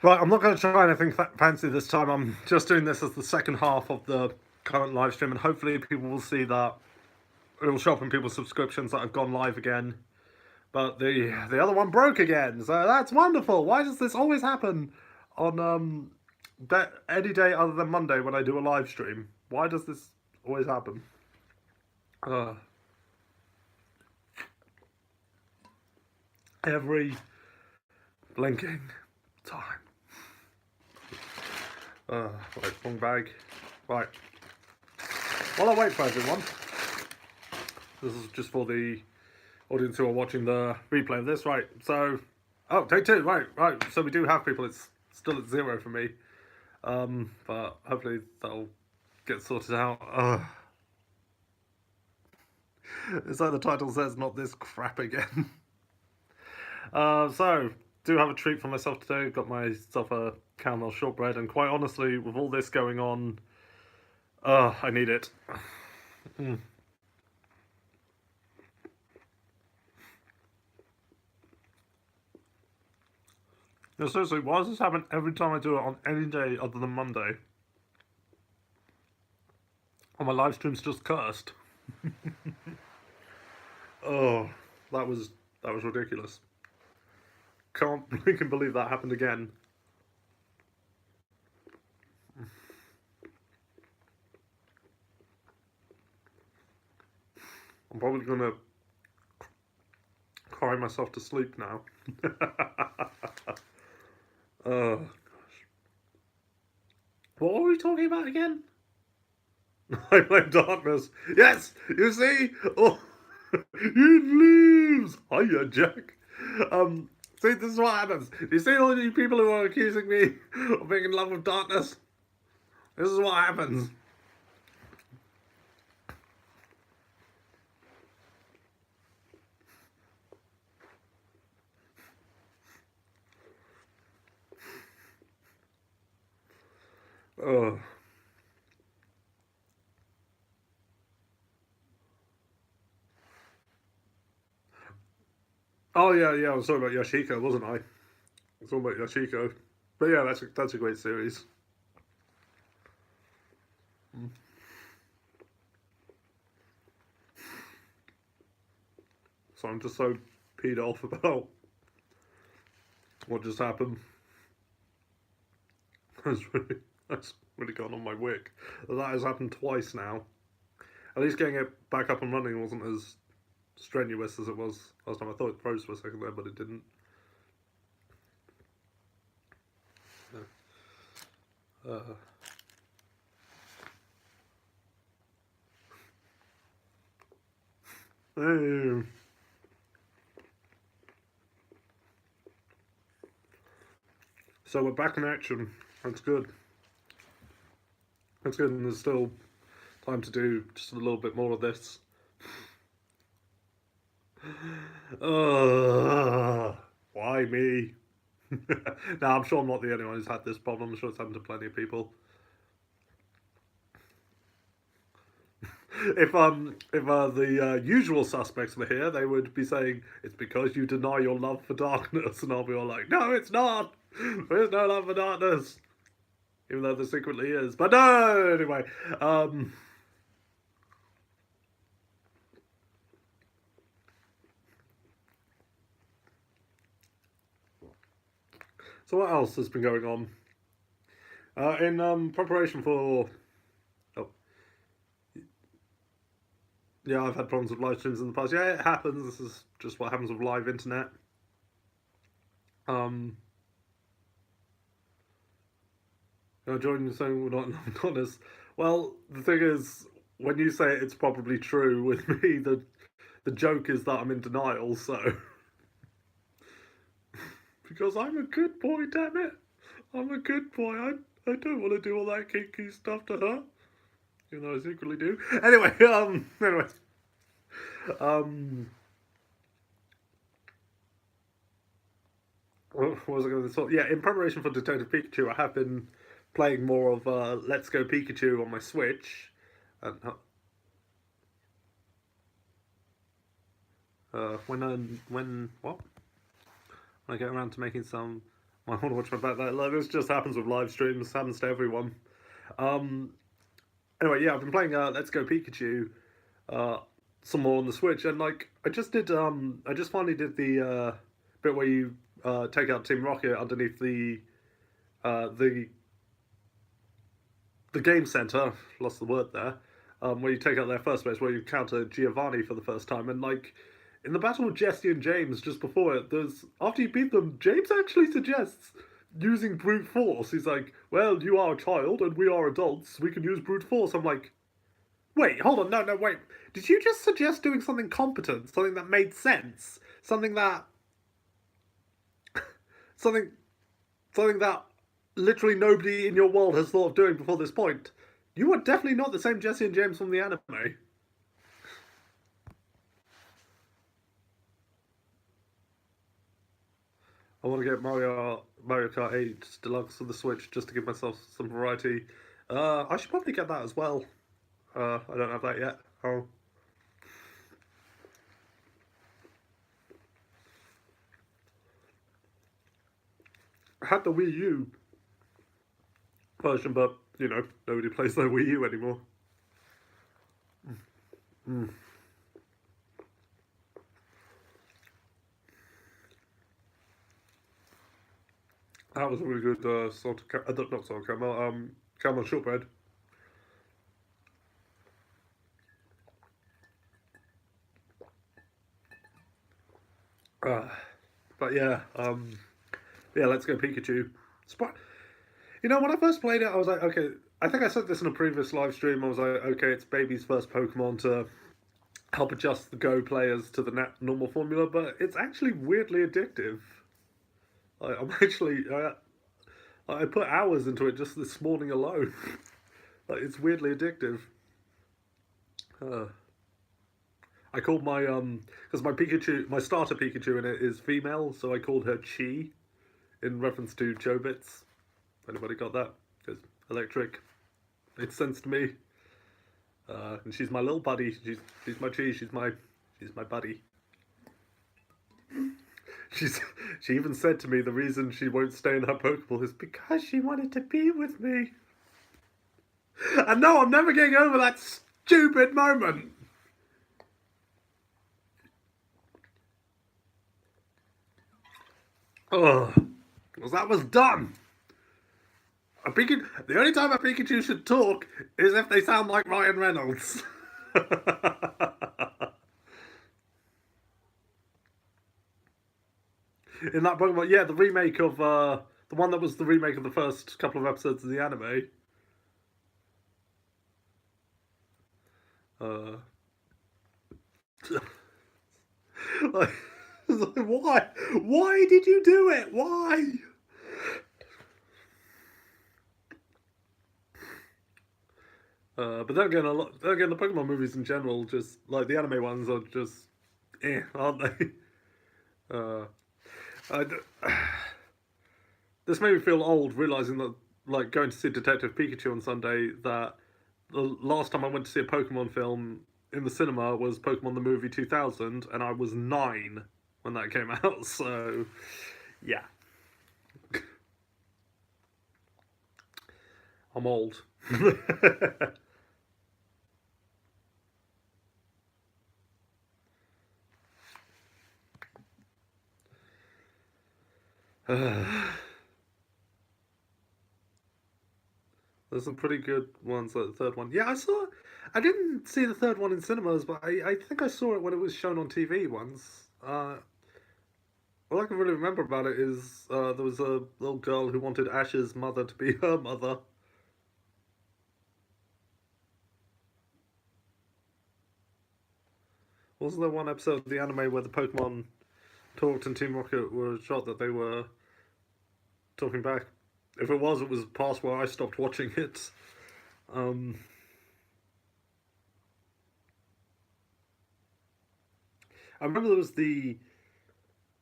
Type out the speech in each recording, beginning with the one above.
Right, I'm not going to try anything fancy this time. I'm just doing this as the second half of the current live stream, and hopefully people will see that it will show up in people's subscriptions that I've gone live again. But the other one broke again, so that's wonderful. Why does this always happen on any day other than Monday when I do a live stream? Why does this always happen? Every blinking time. Right, wrong bag. Right. While I wait for everyone, this is just for the audience who are watching the replay of this. Right, so... Oh, take two. Right. So we do have people. It's still at 0 for me. But hopefully that'll get sorted out. It's like the title says, not this crap again. So, do have a treat for myself today. Got myself a caramel shortbread, and quite honestly, with all this going on, I need it. No, seriously, why does this happen every time I do it on any day other than Monday? Oh, my live stream's just cursed. Oh, that was ridiculous. Can't believe that happened again. I'm probably gonna cry myself to sleep now. Oh gosh. What were we talking about again? I blame darkness. Yes, you see? Oh, it leaves. Hiya, Jack. See, this is what happens. Do you see all you people who are accusing me of being in love with darkness? This is what happens. Oh. Oh yeah, I was talking about Yoshiko, wasn't I? I was talking about Yoshiko. But yeah, that's a great series. So I'm just so peed off about what just happened. That's really gone on my wick. That has happened twice now. At least getting it back up and running wasn't as strenuous as it was last time. I thought it froze for a second there, but it didn't. Uh, hey. So we're back in action. That's good. That's good, and there's still time to do just a little bit more of this. Why me? Now, I'm sure I'm not the only one who's had this problem. I'm sure it's happened to plenty of people. If the usual suspects were here, they would be saying it's because you deny your love for darkness, and I'll be all like, no, it's not. There's no love for darkness, even though there secretly is. But no, anyway. So what else has been going on? In preparation for... Oh. Yeah, I've had problems with live streams in the past. Yeah, it happens. This is just what happens with live internet. Jordan saying we're not honest. Well, the thing is, when you say it's probably true with me, the joke is that I'm in denial. So because I'm a good boy, damn it, I'm a good boy. I don't want to do all that kinky stuff to her. You know, I secretly do. Anyway, what was I going to talk? Yeah, in preparation for Detective Pikachu, I have been playing more of Let's Go Pikachu on my Switch. And, when what? When I get around to making some I want to watch my back there. Like, this just happens with live streams. Happens to everyone. Um. Anyway, yeah, I've been playing Let's Go Pikachu. Uh, some more on the Switch, and like I just did. I just finally did the bit where you take out Team Rocket underneath uh, the the game center. Lost the word there. Where you take out their first base, where you counter Giovanni for the first time, and like in the battle with Jesse and James just before it, there's after you beat them, James actually suggests using brute force. He's like, "Well, you are a child and we are adults. We can use brute force." I'm like, "Wait, hold on, no, wait. Did you just suggest doing something competent, something that made sense, something something that literally nobody in your world has thought of doing before this point? You are definitely not the same Jesse and James from the anime." I want to get Mario Kart 8 Deluxe for the Switch just to give myself some variety. I should probably get that as well. I don't have that yet. Oh. I had the Wii U version, but you know, nobody plays their Wii U anymore. Mm. That was a really good not salt caramel, caramel shortbread. Uh, but yeah, yeah, Let's Go Pikachu. You know, when I first played it, I was like, okay. I think I said this in a previous live stream. I was like, okay, it's baby's first Pokemon to help adjust the Go players to the normal formula, but it's actually weirdly addictive. I'm actually, I put hours into it just this morning alone. Like, it's weirdly addictive. Uh, I called my because my Pikachu, my starter Pikachu in it is female, so I called her Chi in reference to Chobits. Anybody got that? Because electric, made sense to me. And she's my little buddy. She's my Chi. She's my buddy. She even said to me the reason she won't stay in her Pokeball is because she wanted to be with me. And no, I'm never getting over that stupid moment. Oh, because that was dumb. The only time a Pikachu should talk is if they sound like Ryan Reynolds. In that Pokemon, yeah, the remake of the one that was the remake of the first couple of episodes of the anime. Uh, like, why? Why did you do it? Why? But then again, the Pokemon movies in general, just like the anime ones, are just aren't they? Uh, I, this made me feel old, realizing that like going to see Detective Pikachu on Sunday, that the last time I went to see a Pokemon film in the cinema was Pokemon the movie 2000, and I was 9 when that came out. So, yeah, I'm old. There's some pretty good ones, like the third one. Yeah, I saw. I didn't see the third one in cinemas, but I think I saw it when it was shown on TV once. All I can really remember about it is there was a little girl who wanted Ash's mother to be her mother. Wasn't there one episode of the anime where the Pokemon talked and Team Rocket were shot that they were talking back? If it was past where I stopped watching it. Um, I remember there was the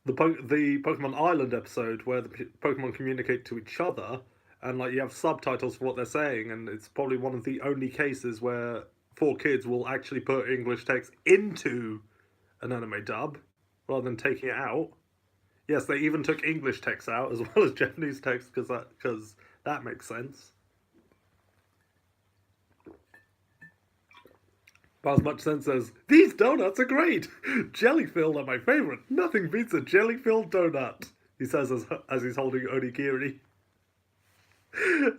Pokemon Island episode where the Pokemon communicate to each other, and like you have subtitles for what they're saying, and it's probably one of the only cases where 4Kids will actually put English text into an anime dub rather than taking it out. Yes, they even took English text out as well as Japanese text because that makes sense. About as much sense as these donuts are great. Jelly-filled are my favorite. Nothing beats a jelly-filled donut. He says as he's holding onigiri.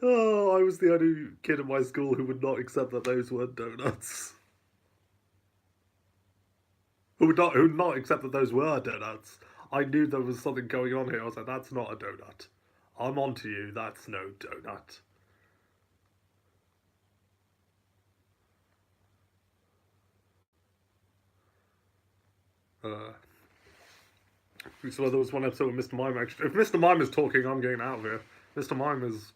Oh, I was the only kid in my school who would not accept that those were donuts. Who would not accept that those were donuts. I knew there was something going on here. I was like, that's not a donut. I'm on to you. That's no donut. So there was one episode with Mr. Mime. Actually, if Mr. Mime is talking, I'm getting out of here. Mr. Mime is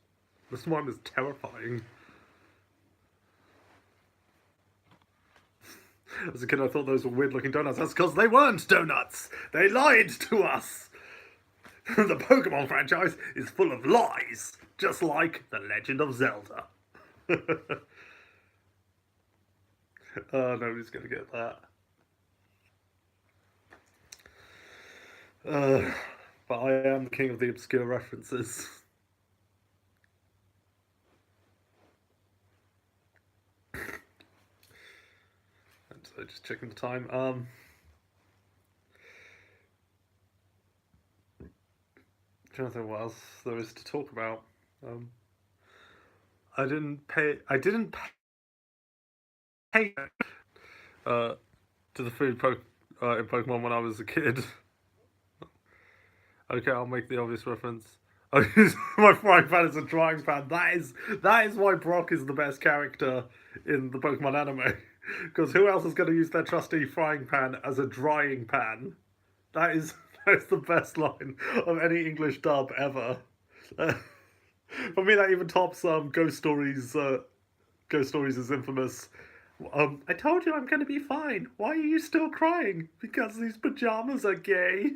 terrifying. As a kid, I thought those were weird-looking donuts. That's because they weren't donuts. They lied to us. The Pokemon franchise is full of lies, just like The Legend of Zelda. Nobody's gonna get that. But I am the king of the obscure references. So just checking the time. Trying to think what else there is to talk about. I didn't pay to the food in Pokemon when I was a kid. Okay, I'll make the obvious reference. I use my frying pan as a drying pan. That is why Brock is the best character in the Pokemon anime. Because who else is going to use their trusty frying pan as a drying pan? That's the best line of any English dub ever. For me, that even tops Ghost Stories. Ghost Stories is infamous. I told you I'm going to be fine. Why are you still crying? Because these pajamas are gay.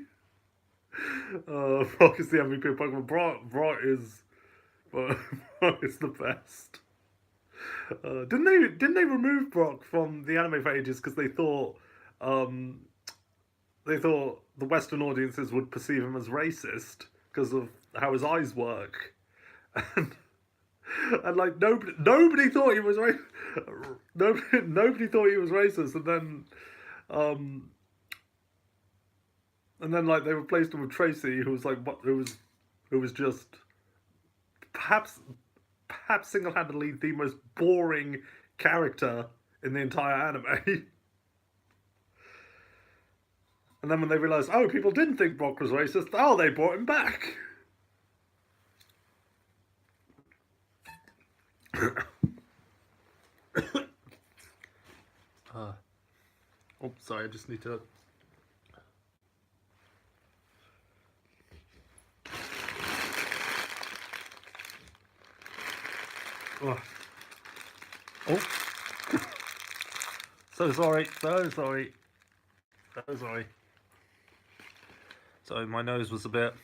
Brock is the MVP of Pokemon. Brock is the best. Didn't they remove Brock from the anime for ages because they thought the Western audiences would perceive him as racist because of how his eyes work, and like nobody thought he was nobody thought he was racist, and then like they replaced him with Tracy, who was like who was just perhaps single-handedly the most boring character in the entire anime. And then when they realised, oh, people didn't think Brock was racist, oh, they brought him back. Oh, sorry, I just need to... Oh. So sorry. So my nose was a bit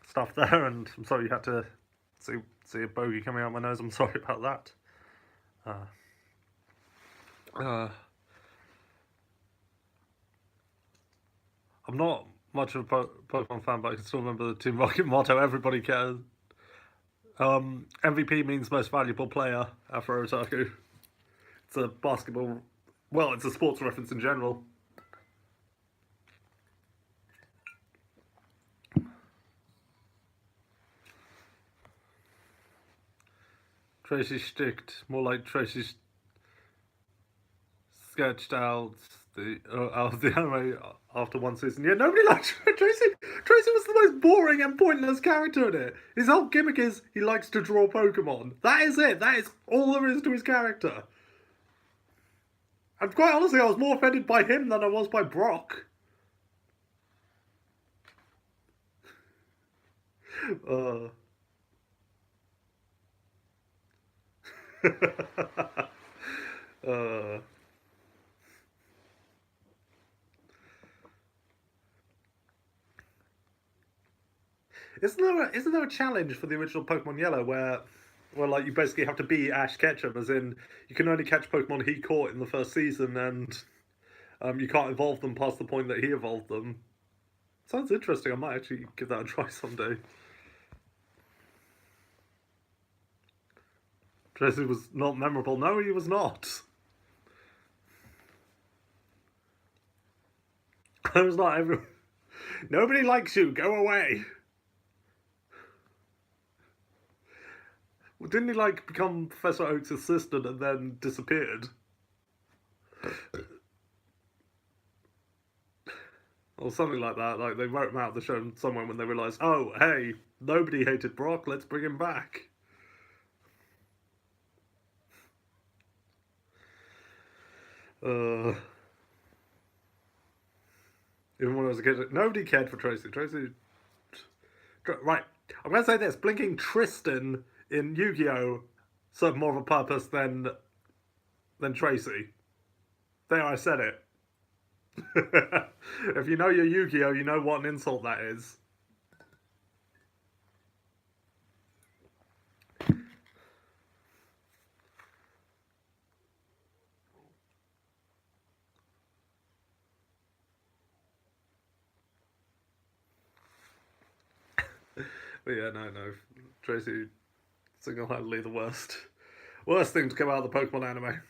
stuffed there, and I'm sorry you had to see a bogey coming out my nose. I'm sorry about that. I'm not much of a Pokemon fan, but I can still remember the Team Rocket motto, everybody cares. MVP means most valuable player, Afro Otaku. It's a basketball... Well, it's a sports reference in general. Tracy Sticked, more like Tracy sketched out the anime after one season. Yeah, nobody likes Tracy. Tracy was the most boring and pointless character in it. His whole gimmick is he likes to draw Pokemon. That is it. That is all there is to his character. And quite honestly, I was more offended by him than I was by Brock. Isn't there a challenge for the original Pokemon Yellow where like you basically have to be Ash Ketchum, as in you can only catch Pokemon he caught in the first season, and you can't evolve them past the point that he evolved them. Sounds interesting. I might actually give that a try someday. Tracy was not memorable. No, he was not. I was not everyone. Nobody likes you. Go away. Well, didn't he like become Professor Oak's assistant and then disappeared? Or something like that. Like they wrote him out of the show somewhere when they realised, oh, hey, nobody hated Brock. Let's bring him back. Even when I was a kid, nobody cared for Tracy. Right. I'm going to say this: blinking Tristan in Yu-Gi-Oh served more of a purpose than Tracy. There, I said it. If you know your Yu-Gi-Oh, you know what an insult that is. But yeah, no. Tracy, single-handedly the worst thing to come out of the Pokemon anime.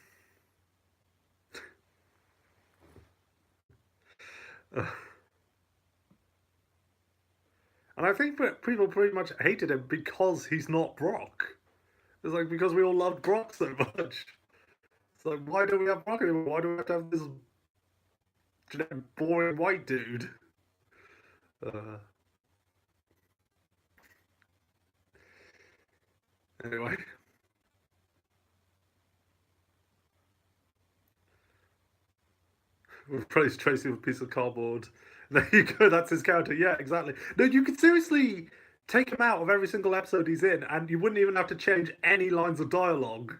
And I think that people pretty much hated him because he's not Brock. It's like because we all loved Brock so much. So why don't we have Brock anymore? Why do we have to have this boring white dude? Anyway. Replace Tracy with a piece of cardboard. There you go, that's his character. Yeah, exactly. No, you could seriously take him out of every single episode he's in, and you wouldn't even have to change any lines of dialogue.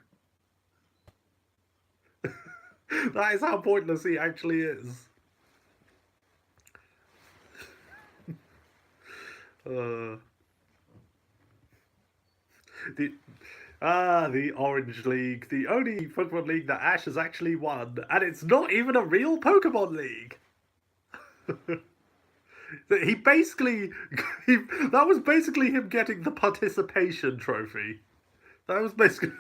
That is how pointless he actually is. The Orange League, the only Pokemon League that Ash has actually won, and it's not even a real Pokemon League. He basically, that was basically him getting the participation trophy. That's basically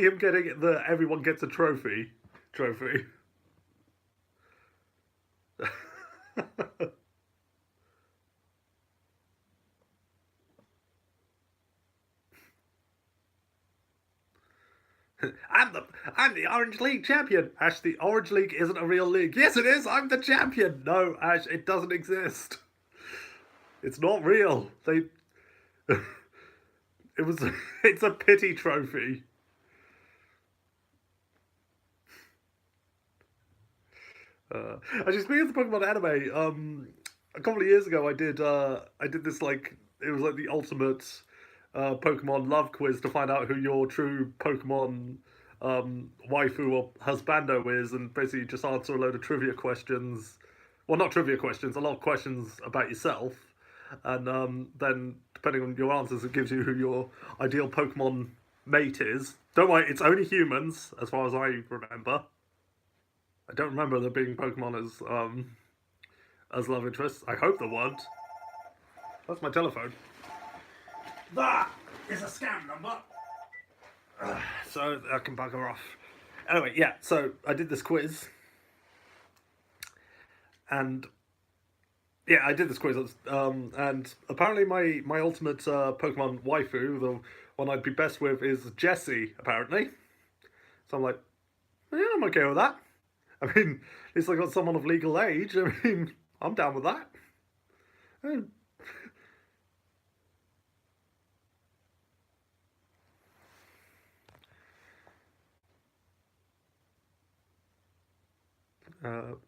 him getting the everyone gets a trophy. I'm the Orange League champion. Ash, the Orange League isn't a real league. Yes, it is. I'm the champion. No, Ash, it doesn't exist. It's not real. It's a pity trophy. Actually, speaking of the Pokemon anime, a couple of years ago, I did this like it was like the ultimate Pokemon love quiz to find out who your true Pokemon waifu or husbando is, and basically just answer a load of trivia questions. Well, not trivia questions, a lot of questions about yourself, and then depending on your answers, it gives you who your ideal Pokemon mate is. Don't worry, it's only humans, as far as I remember. I don't remember there being Pokemon as love interests. I hope there weren't. That's my telephone. That is a scam number. So I can bugger her off. Anyway, yeah. So I did this quiz, and yeah, I did this quiz, and apparently my ultimate Pokemon waifu, the one I'd be best with, is Jessie. Apparently, so I'm like, yeah, I'm okay with that. I mean, at least I got someone of legal age. I mean, I'm down with that.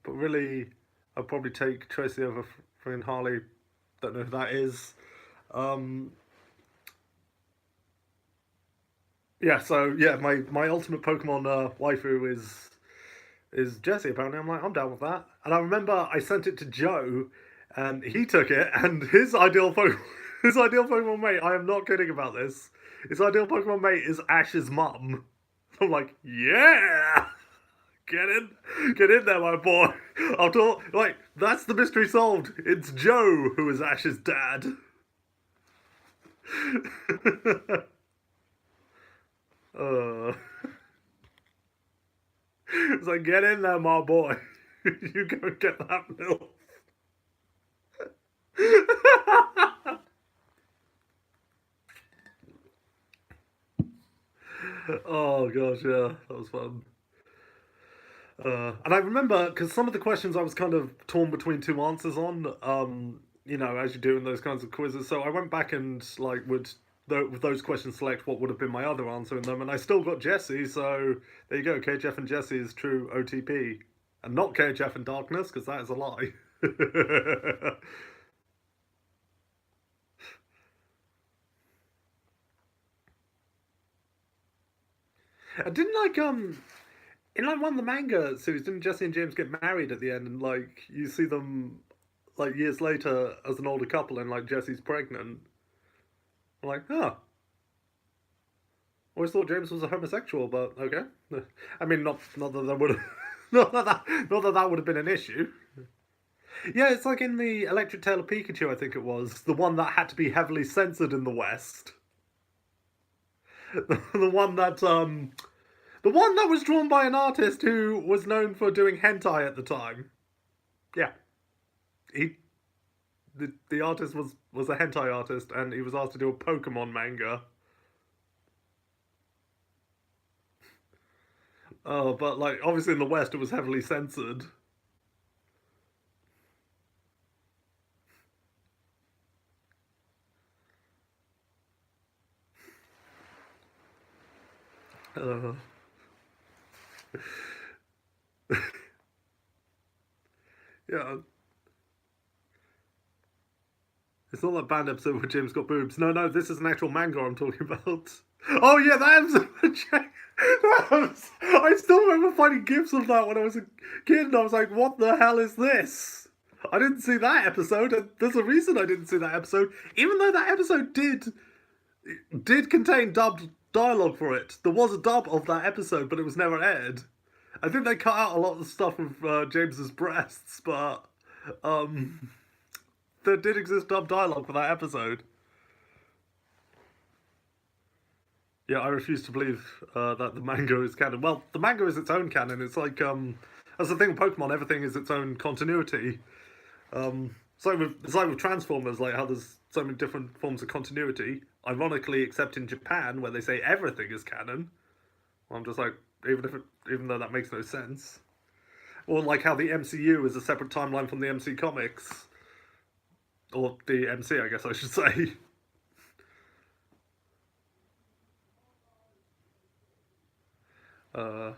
But really, I'd probably take Tracy over freaking Harley. Don't know who that is. Yeah, so yeah, my ultimate Pokemon waifu is Jessie. Apparently, I'm like, I'm down with that. And I remember I sent it to Joe, and he took it, and his ideal Pokemon mate. I am not kidding about this. His ideal Pokemon mate is Ash's mum. I'm like, yeah. Get in there, my boy. I'll talk. Like, That's the mystery solved. It's Joe who is Ash's dad. uh, it's like, get in there, my boy. You go and get that milk. Oh gosh, yeah, that was fun. And I remember because some of the questions I was kind of torn between two answers on. As you do in those kinds of quizzes. So I went back and would with those questions select what would have been my other answer in them, and I still got Jesse. So there you go. KHF and Jesse is true OTP, and not KHF and Darkness because that is a lie. I didn't in one of the manga series, didn't Jesse and James get married at the end, and you see them years later as an older couple, and Jesse's pregnant. I'm like, huh. Always thought James was a homosexual, but okay. I mean, not that that would not that would have been an issue. Yeah, it's like in the Electric Tale of Pikachu, I think it was the one that had to be heavily censored in the West. The one that was drawn by an artist who was known for doing hentai at the time. Yeah, the artist was a hentai artist, and he was asked to do a Pokemon manga. Oh, but obviously in the West it was heavily censored. Uh, yeah. It's not that band episode where James got boobs. No, this is an actual manga I'm talking about. Oh yeah, that episode. I still remember finding gifs of that when I was a kid, and I was like, "What the hell is this?" I didn't see that episode, and there's a reason I didn't see that episode, even though that episode did contain dubbed dialogue for it. There was a dub of that episode, but it was never aired. I think they cut out a lot of the stuff with James's breasts, but there did exist dubbed dialogue for that episode. Yeah, I refuse to believe that the manga is canon. Well, the manga is its own canon. It's that's the thing with Pokemon. Everything is its own continuity. It's like with Transformers, like how there's so many different forms of continuity. Ironically, except in Japan, where they say everything is canon. I'm just like, even though that makes no sense. Or like how the MCU is a separate timeline from the MC Comics. Or the MC, I guess I should say. Uh,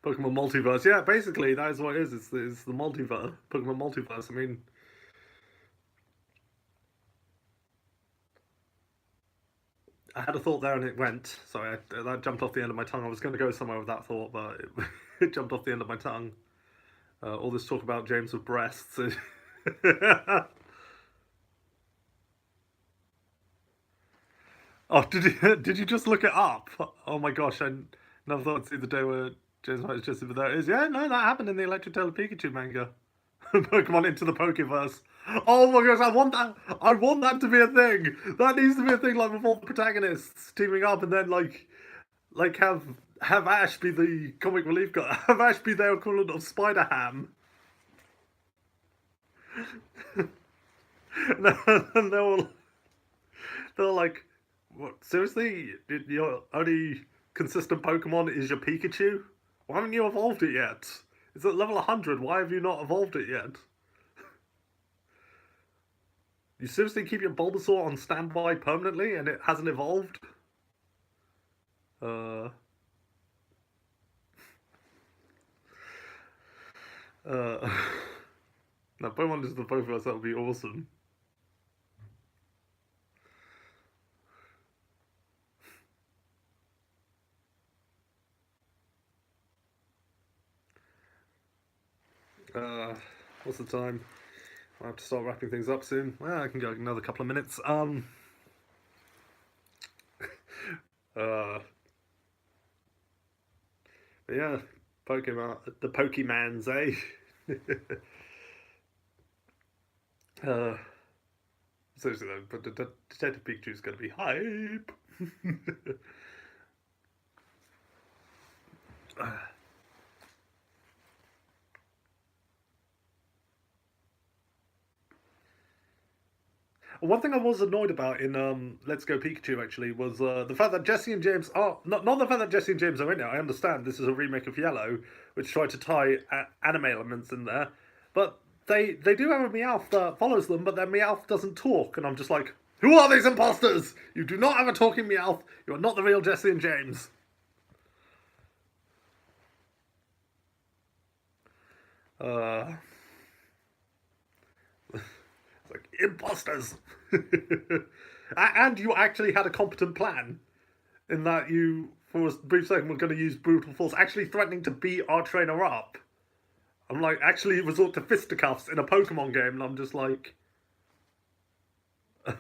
Pokemon Multiverse. Yeah, basically, that is what it is. It's the multiverse. Pokemon Multiverse. I mean, I had a thought there and it went. Sorry, that jumped off the end of my tongue. I was going to go somewhere with that thought, but it jumped off the end of my tongue. All this talk about James with breasts. Oh, did you just look it up? Oh my gosh, I never thought I'd see the day where James White is just but there it is. Yeah, no, that happened in the Electric Tail of Pikachu manga. Pokemon into the Pokeverse. Oh my gosh, I want that. I want that to be a thing. That needs to be a thing, like with all the protagonists teaming up, and then have Ash be the comic relief guy. Have Ash be their equivalent of Spider Ham. And they're like, what? Seriously? Your only consistent Pokemon is your Pikachu? Why haven't you evolved it yet? It's at level 100. Why have you not evolved it yet? You seriously keep your Bulbasaur on standby permanently and it hasn't evolved? Uh... No, Pokemon is the both of us. That would be awesome. What's the time? I have to start wrapping things up soon. Well, I can go another couple of minutes. Yeah, Pokemon, the Pokemans, eh? uh, seriously though, but the Detective Pikachu's gonna be hype. One thing I was annoyed about in Let's Go Pikachu actually was the fact that Jesse and James are not the fact that Jesse and James are in it. I understand this is a remake of Yellow, which tried to tie anime elements in there, but they do have a Meowth that follows them, but their Meowth doesn't talk, and I'm just like, who are these imposters? You do not have a talking Meowth. You are not the real Jesse and James. Uh, it's like imposters. And you actually had a competent plan in that you, for a brief second, were going to use brutal force, actually threatening to beat our trainer up. I'm like, actually resort to fisticuffs in a Pokemon game, and I'm just like... uh,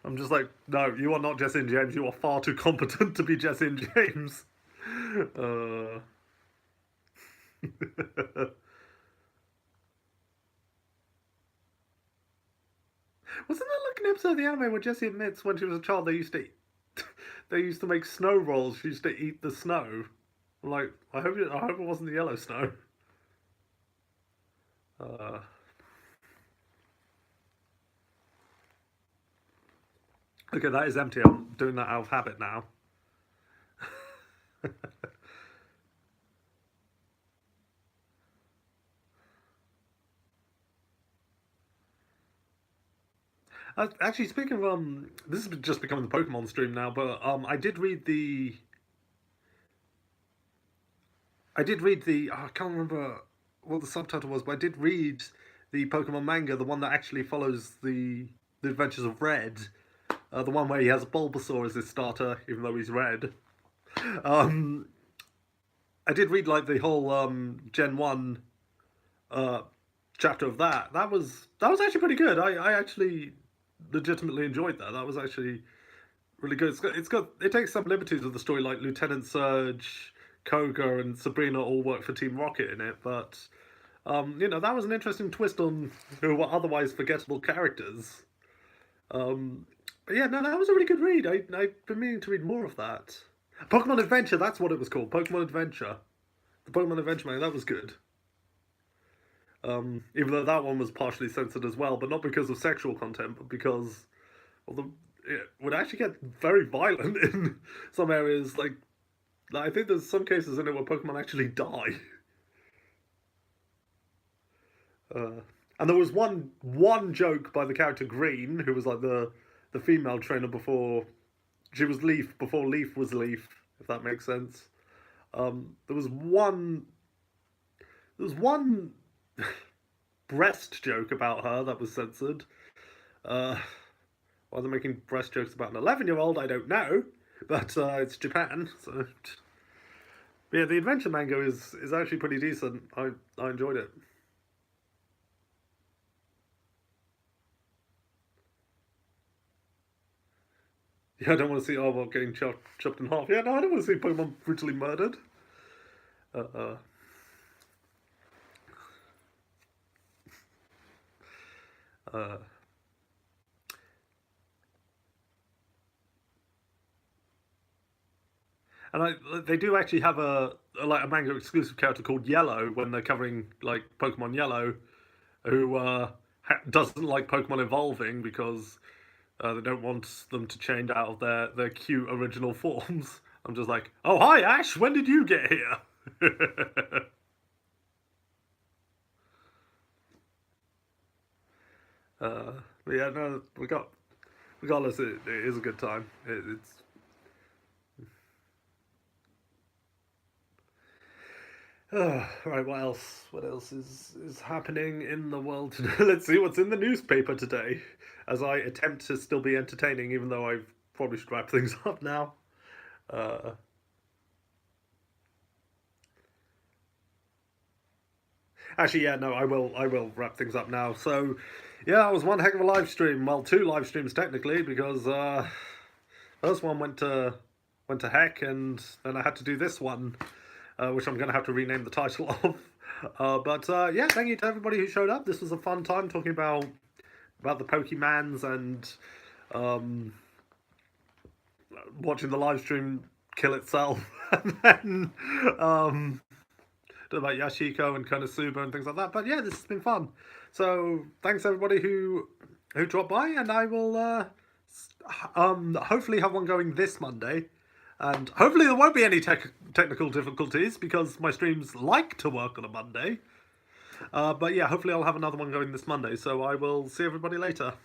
I'm just like, no, you are not Jesse and James, you are far too competent to be Jesse and James. Uh... Wasn't there like an episode of the anime where Jessie admits when she was a child they used to they used to make snow rolls. She used to eat the snow. I'm like, I hope it wasn't the yellow snow. Uh, okay, that is empty. I'm doing that out of habit now. Actually, speaking of this is just becoming the Pokemon stream now, but I did read the I can't remember what the subtitle was, but I did read the Pokemon manga, the one that actually follows the adventures of Red, the one where he has Bulbasaur as his starter, even though he's red. Um, I did read like the whole Gen 1 uh, chapter of that. That was actually pretty good. I actually legitimately enjoyed that. That was actually really good. It takes some liberties with the story, like Lieutenant Surge, Koga, and Sabrina all work for Team Rocket in it. But that was an interesting twist on who were otherwise forgettable characters. But yeah, no, that was a really good read. I've been meaning to read more of that. Pokemon Adventure, that's what it was called. Pokemon Adventure. The Pokemon Adventure man, that was good. Even though that one was partially censored as well, but not because of sexual content, but because it would actually get very violent in some areas. Like I think there's some cases in it where Pokemon actually die. Uh, and there was one joke by the character Green, who was like the female trainer before she was Leaf, before Leaf was Leaf, if that makes sense. There was one breast joke about her that was censored. Uh, why they're making breast jokes about an 11-year-old, I don't know, but it's Japan, so. But yeah, the adventure manga is actually pretty decent. I enjoyed it. Yeah, I don't want to see Arbok getting chopped in half. Yeah, no, I don't want to see Pokemon brutally murdered. Uh, uh, uh, and they do actually have a manga exclusive character called Yellow when they're covering like Pokemon Yellow, who doesn't like Pokemon evolving because they don't want them to change out of their cute original forms. I'm just like, oh hi Ash, when did you get here? But yeah, no, regardless, it is a good time. It's right. What else? What else is happening in the world today? Let's see what's in the newspaper today, as I attempt to still be entertaining, even though I probably should wrap things up now. Uh, Actually, yeah, no, I will. I will wrap things up now. So, yeah, it was one heck of a live stream. Well, two live streams technically, because first one went to heck, and then I had to do this one, which I'm going to have to rename the title of. But yeah, thank you to everybody who showed up. This was a fun time talking about the Pokemans and watching the live stream kill itself, and then about Yashiko and Konosuba and things like that. But yeah, this has been fun. So thanks everybody who dropped by, and I will hopefully have one going this Monday. And hopefully there won't be any technical difficulties, because my streams like to work on a Monday. But yeah, hopefully I'll have another one going this Monday. So I will see everybody later.